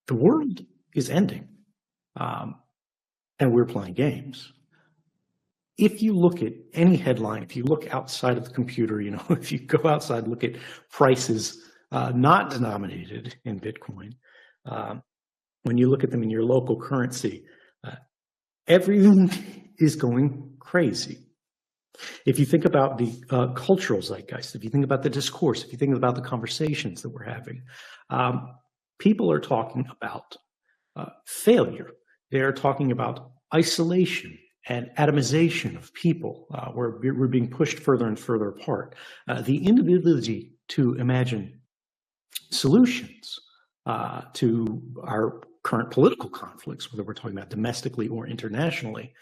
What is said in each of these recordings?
The world is ending, and we're playing games. If you look at any headline, if you look outside of the computer, if you go outside and look at prices not denominated in Bitcoin, when you look at them in your local currency, everything is going crazy. If you think about the cultural zeitgeist, if you think about the discourse, if you think about the conversations that we're having, people are talking about failure. They're talking about isolation and atomization of people, where we're being pushed further and further apart. The inability to imagine solutions to our current political conflicts, whether we're talking about domestically or internationally,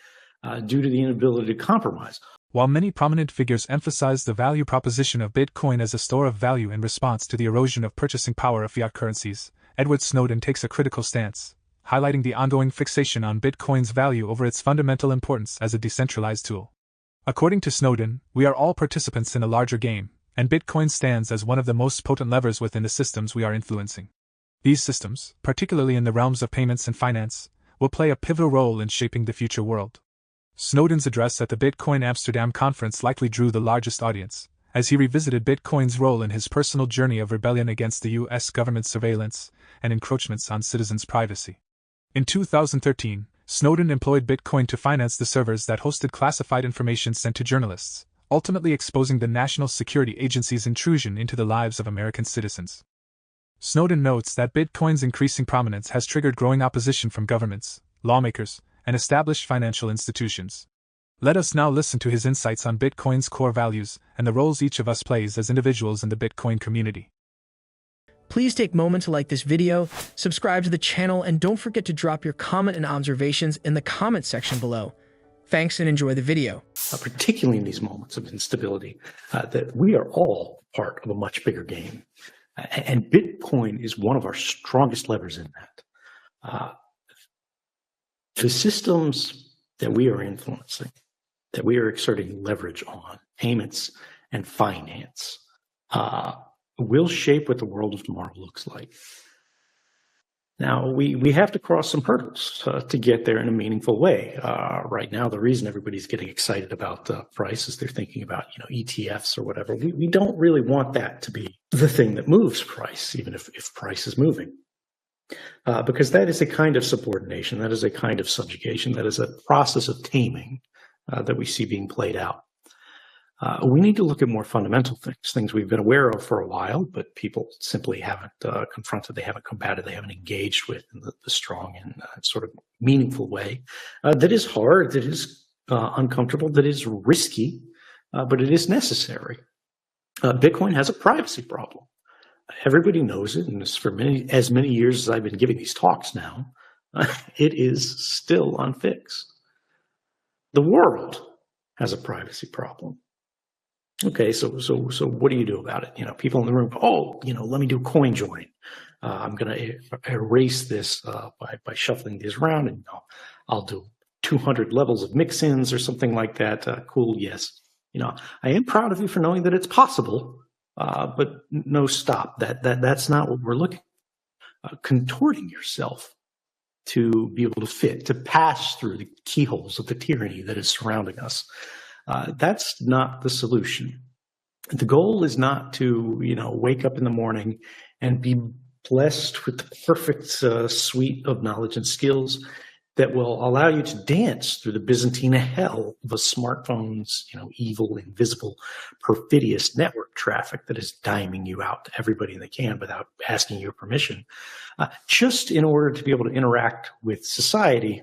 due to the inability to compromise. While many prominent figures emphasize the value proposition of Bitcoin as a store of value in response to the erosion of purchasing power of fiat currencies, Edward Snowden takes a critical stance, highlighting the ongoing fixation on Bitcoin's value over its fundamental importance as a decentralized tool. According to Snowden, we are all participants in a larger game, and Bitcoin stands as one of the most potent levers within the systems we are influencing. These systems, particularly in the realms of payments and finance, will play a pivotal role in shaping the future world. Snowden's address at the Bitcoin Amsterdam conference likely drew the largest audience, as he revisited Bitcoin's role in his personal journey of rebellion against the U.S. government's surveillance and encroachments on citizens' privacy. In 2013, Snowden employed Bitcoin to finance the servers that hosted classified information sent to journalists, ultimately exposing the National Security Agency's intrusion into the lives of American citizens. Snowden notes that Bitcoin's increasing prominence has triggered growing opposition from governments, lawmakers, and established financial institutions. Let us now listen to his insights on Bitcoin's core values and the roles each of us plays as individuals in the Bitcoin community. Please take a moment to like this video, subscribe to the channel, and don't forget to drop your comment and observations in the comment section below. Thanks and enjoy the video. Particularly in these moments of instability, that we are all part of a much bigger game. And Bitcoin is one of our strongest levers in that. The systems that we are influencing, that we are exerting leverage on, payments and finance, will shape what the world of tomorrow looks like. Now, we have to cross some hurdles to get there in a meaningful way. Right now, the reason everybody's getting excited about price is they're thinking about ETFs or whatever. We don't really want that to be the thing that moves price, even if price is moving. Because that is a kind of subordination, that is a kind of subjugation, that is a process of taming that we see being played out. We need to look at more fundamental things we've been aware of for a while, but people simply haven't confronted, they haven't combated, they haven't engaged with in the strong and sort of meaningful way. That is hard, that is uncomfortable, that is risky, but it is necessary. Bitcoin has a privacy problem. Everybody knows it, and it's for as many years as I've been giving these talks now, it is still unfixed. The world has a privacy problem. Okay, so what do you do about it? People in the room go, let me do coin join. I'm going to erase this by shuffling these around, and I'll do 200 levels of mix-ins or something like that. Cool, yes. I am proud of you for knowing that it's possible. But no, stop. That's not what we're looking at. Contorting yourself to be able to fit, to pass through the keyholes of the tyranny that is surrounding us. That's not the solution. The goal is not to, wake up in the morning and be blessed with the perfect suite of knowledge and skills that will allow you to dance through the Byzantine hell of a smartphone's, evil, invisible, perfidious network traffic that is diming you out to everybody they can without asking your permission, just in order to be able to interact with society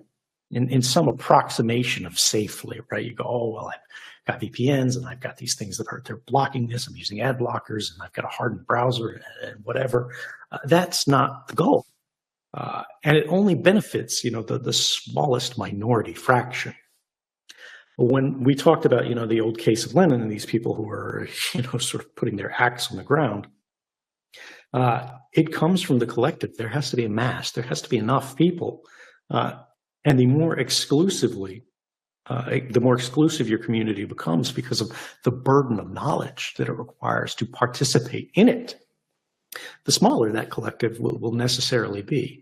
in some approximation of safely, right? You go, oh, well, I've got VPNs and I've got these things they're blocking this. I'm using ad blockers and I've got a hardened browser and whatever. That's not the goal. And it only benefits, the smallest minority fraction. When we talked about, the old case of Lenin and these people who are, sort of putting their axe on the ground, it comes from the collective. There has to be a mass. There has to be enough people. And the more exclusive your community becomes because of the burden of knowledge that it requires to participate in it, the smaller that collective will necessarily be.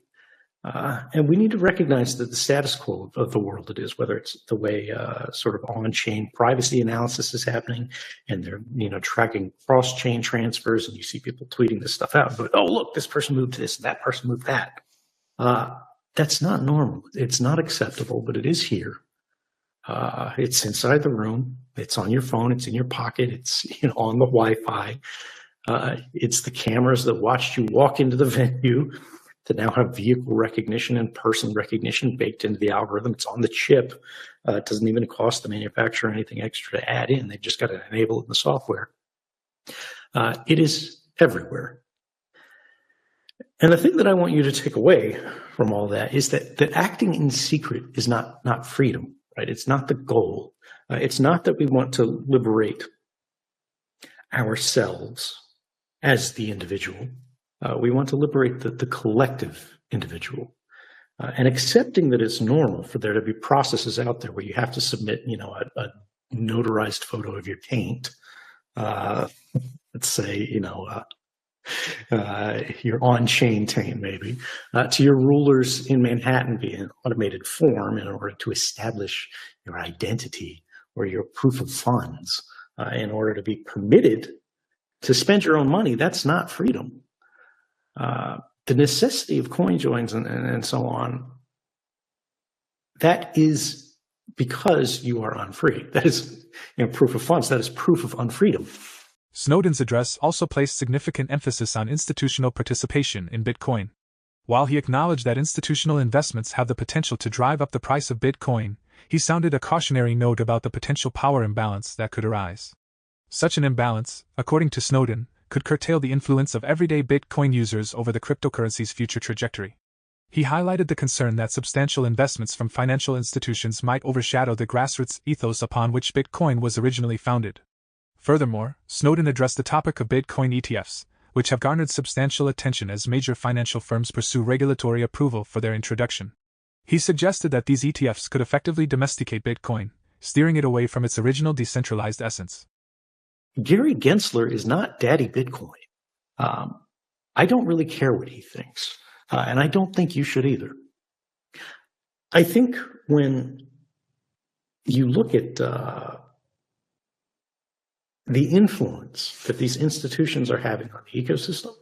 And we need to recognize that the status quo of the world it is, whether it's the way sort of on-chain privacy analysis is happening, and they're tracking cross-chain transfers, and you see people tweeting this stuff out and going, oh, look, this person moved this, that person moved that. That's not normal. It's not acceptable, but it is here. It's inside the room. It's on your phone. It's in your pocket. It's on the Wi-Fi. It's the cameras that watched you walk into the venue that now have vehicle recognition and person recognition baked into the algorithm. It's on the chip. It doesn't even cost the manufacturer anything extra to add in. They've just got to enable it in the software. It is everywhere. And the thing that I want you to take away from all that is that acting in secret is not freedom, right? It's not the goal. It's not that we want to liberate ourselves as the individual. We want to liberate the collective individual, and accepting that it's normal for there to be processes out there where you have to submit, a notarized photo of your taint. Let's say, your on-chain taint, maybe, to your rulers in Manhattan via an automated form in order to establish your identity or your proof of funds in order to be permitted to spend your own money. That's not freedom. The necessity of coin joins and so on, that is because you are unfree. That is proof of funds. That is proof of unfreedom. Snowden's address also placed significant emphasis on institutional participation in Bitcoin. While he acknowledged that institutional investments have the potential to drive up the price of Bitcoin, he sounded a cautionary note about the potential power imbalance that could arise. Such an imbalance, according to Snowden, could curtail the influence of everyday Bitcoin users over the cryptocurrency's future trajectory. He highlighted the concern that substantial investments from financial institutions might overshadow the grassroots ethos upon which Bitcoin was originally founded. Furthermore, Snowden addressed the topic of Bitcoin ETFs, which have garnered substantial attention as major financial firms pursue regulatory approval for their introduction. He suggested that these ETFs could effectively domesticate Bitcoin, steering it away from its original decentralized essence. Gary Gensler is not Daddy Bitcoin. I don't really care what he thinks, and I don't think you should either. I think when you look at the influence that these institutions are having on the ecosystem,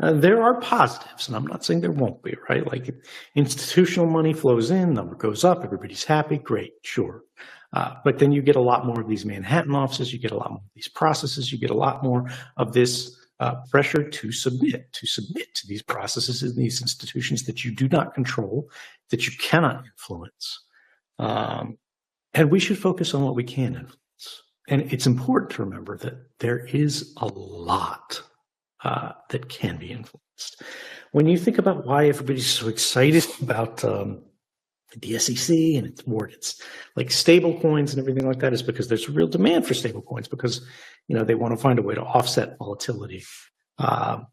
there are positives, and I'm not saying there won't be, right? Like institutional money flows in, number goes up, everybody's happy, great, sure. But then you get a lot more of these Manhattan offices, you get a lot more of these processes, you get a lot more of this pressure to submit to these processes in these institutions that you do not control, that you cannot influence. And we should focus on what we can influence. And it's important to remember that there is a lot that can be influenced. When you think about why everybody's so excited about the SEC and its like stable coins and everything like that, is because there's a real demand for stable coins because, they want to find a way to offset volatility. And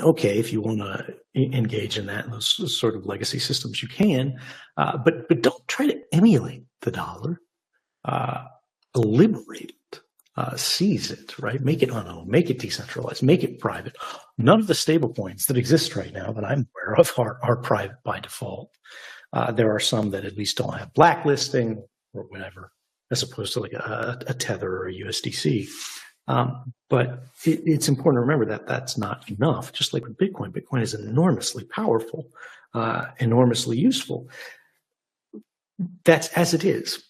okay, if you want to engage in that, in those sort of legacy systems, you can, but don't try to emulate the dollar. Liberate it, seize it, right? Make it unowned, make it decentralized, make it private. None of the stable coins that exist right now that I'm aware of are private by default. There are some that at least don't have blacklisting or whatever, as opposed to like a Tether or a USDC. But it's important to remember that that's not enough. Just like with Bitcoin, Bitcoin is enormously powerful, enormously useful. That's as it is.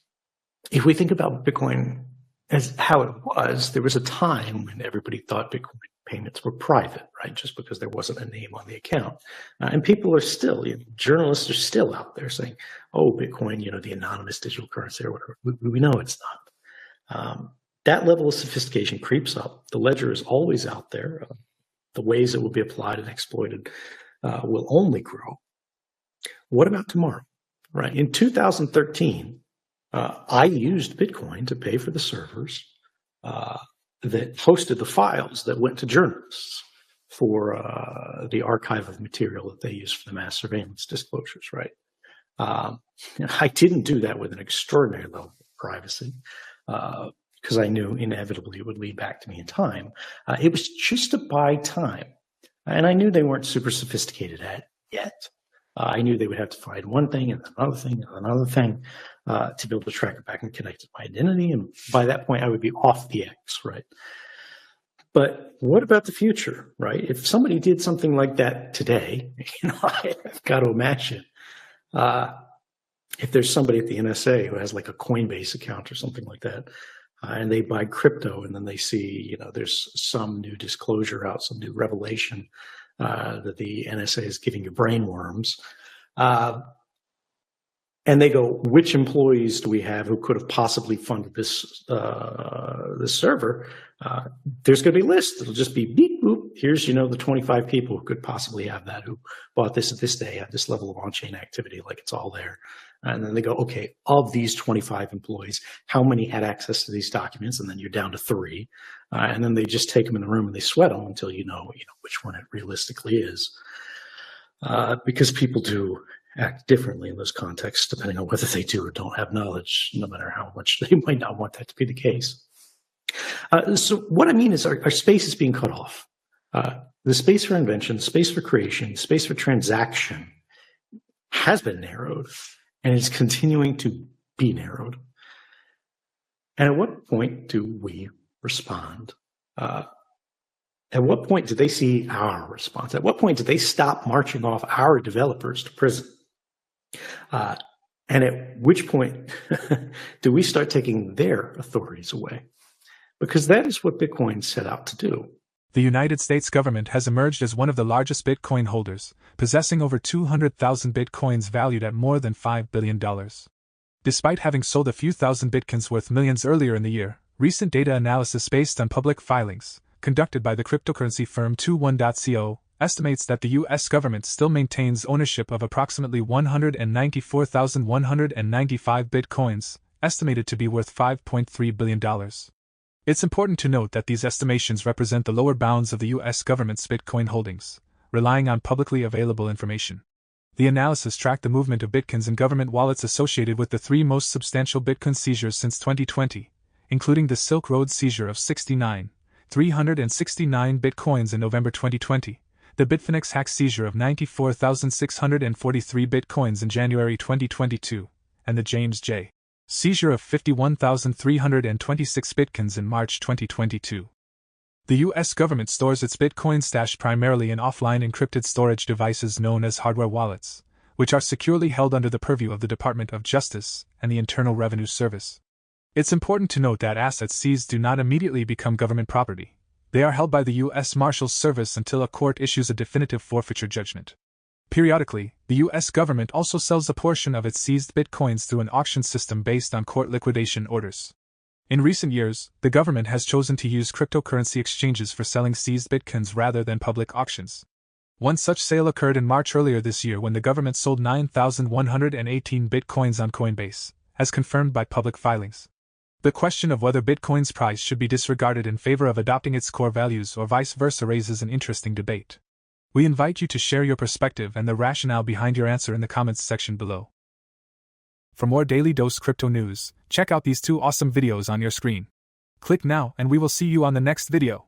If we think about Bitcoin as how it was, there was a time when everybody thought Bitcoin payments were private, right? Just because there wasn't a name on the account. And people are still, journalists are still out there saying, oh, Bitcoin, the anonymous digital currency or whatever. We know it's not. That level of sophistication creeps up. The ledger is always out there. The ways it will be applied and exploited will only grow. What about tomorrow, right? In 2013, I used Bitcoin to pay for the servers that hosted the files that went to journalists for the archive of material that they use for the mass surveillance disclosures, right? I didn't do that with an extraordinary level of privacy because I knew inevitably it would lead back to me in time. It was just to buy time. And I knew they weren't super sophisticated at it yet. I knew they would have to find one thing and another thing and another thing to be able to track it back and connect it to my identity. And by that point, I would be off the X, right? But what about the future, right? If somebody did something like that today, I've got to imagine if there's somebody at the NSA who has like a Coinbase account or something like that, and they buy crypto, and then they see, there's some new disclosure out, some new revelation that the NSA is giving you brain worms. And they go, which employees do we have who could have possibly funded this server? There's going to be a list. It'll just be beep, boop. Here's, the 25 people who could possibly have that, who bought this at this day, had this level of on-chain activity, like it's all there. And then they go, okay, of these 25 employees, how many had access to these documents? And then you're down to 3. And then they just take them in the room and they sweat them until you know which one it realistically is. Because people do act differently in those contexts, depending on whether they do or don't have knowledge, no matter how much they might not want that to be the case. So what I mean is our space is being cut off. The space for invention, the space for creation, the space for transaction has been narrowed, and it's continuing to be narrowed. And at what point do we respond? At what point do they see our response? At what point do they stop marching off our developers to prison? And at which point do we start taking their authorities away? Because that is what Bitcoin set out to do. The United States government has emerged as one of the largest Bitcoin holders, possessing over 200,000 Bitcoins valued at more than $5 billion. Despite having sold a few thousand Bitcoins worth millions earlier in the year, recent data analysis based on public filings, conducted by the cryptocurrency firm 21.co, estimates that the U.S. government still maintains ownership of approximately 194,195 Bitcoins, estimated to be worth $5.3 billion. It's important to note that these estimations represent the lower bounds of the U.S. government's Bitcoin holdings, relying on publicly available information. The analysis tracked the movement of Bitcoins in government wallets associated with the 3 most substantial Bitcoin seizures since 2020, including the Silk Road seizure of 369 Bitcoins in November 2020, the Bitfinex hack seizure of 94,643 Bitcoins in January 2022, and the James J. seizure of 51,326 Bitcoins in March 2022. The U.S. government stores its Bitcoin stash primarily in offline encrypted storage devices known as hardware wallets, which are securely held under the purview of the Department of Justice and the Internal Revenue Service. It's important to note that assets seized do not immediately become government property. They are held by the U.S. Marshals Service until a court issues a definitive forfeiture judgment. Periodically, the U.S. government also sells a portion of its seized Bitcoins through an auction system based on court liquidation orders. In recent years, the government has chosen to use cryptocurrency exchanges for selling seized Bitcoins rather than public auctions. One such sale occurred in March earlier this year when the government sold 9,118 Bitcoins on Coinbase, as confirmed by public filings. The question of whether Bitcoin's price should be disregarded in favor of adopting its core values or vice versa raises an interesting debate. We invite you to share your perspective and the rationale behind your answer in the comments section below. For more Daily Dose Crypto news, check out these 2 awesome videos on your screen. Click now and we will see you on the next video.